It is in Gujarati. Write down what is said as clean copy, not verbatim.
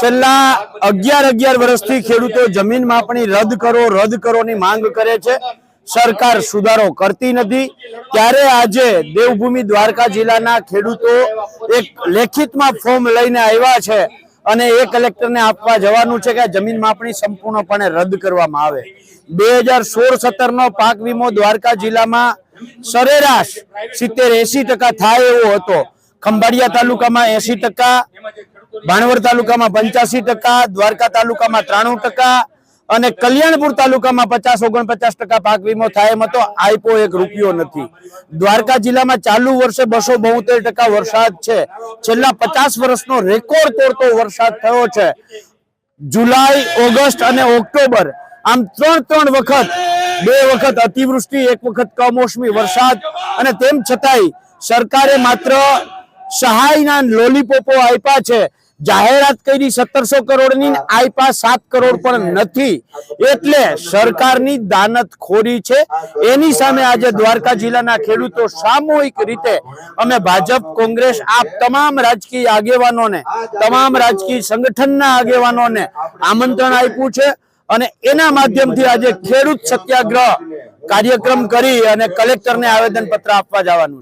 છેલ્લા 11 વર્ષથી ખેડૂતો જમીન માપણી રદ કરોની માંગ કરે છે। સરકાર સુધારો કરતી નથી। ત્યારે આજે દેવભૂમિ દ્વારકા જિલ્લાના ખેડૂતો એક લેખિતમાં ફોર્મ લઈને આવ્યા છે અને એ કલેક્ટરને આપવા જવાનું છે કે જમીન માપણી સંપૂર્ણપણે રદ કરવામાં આવે। 2016-17 નો પાક વીમો દ્વારકા જિલ્લામાં સરેરાશ 70-80% થાય એવો હતો। ખંભાળિયા તાલુકામાં 80%, ભાણવડ તાલુકામાં 85%, દ્વારકા તાલુકામાં 93% અને કલ્યાણપુર તાલુકામાં 50-49% પાક વીમો થાય એમ હતો। આપ્યો 1 રૂપિયો નથી। દ્વારકા જિલ્લામાં ચાલુ વર્ષે 272% વરસાદ છે। છેલ્લા 50 વર્ષનો રેકોર્ડ તોડતો વરસાદ થયો છે। જુલાઈ, ઓગસ્ટ અને ઓક્ટોબર આમ 3 વખત, 2 વખત અતિવૃષ્ટિ, 1 વખત કમોસમી વરસાદ અને તેમ છતાંય સરકારે માત્ર સહાયના લોલીપોપો આપ્યા છે। જાહેરાત કરી 1700 કરોડની, આપ્યા 7 કરોડ પણ નથી। એટલે સરકારની દાનતખોરી છે। એની સામે આજે દ્વારકા જિલ્લાના ખેડૂતો સામૂહિક રીતે અમે ભાજપ, કોંગ્રેસ, આ તમામ રાજકીય આગેવાનોને, તમામ રાજકીય સંગઠનના આગેવાનોને આમંત્રણ આપ્યું છે અને એના માધ્યમથી આજે ખેડૂત સત્યાગ્રહ કાર્યક્રમ કરી અને કલેક્ટરને આવેદન પત્ર આપવા જવાનું છે।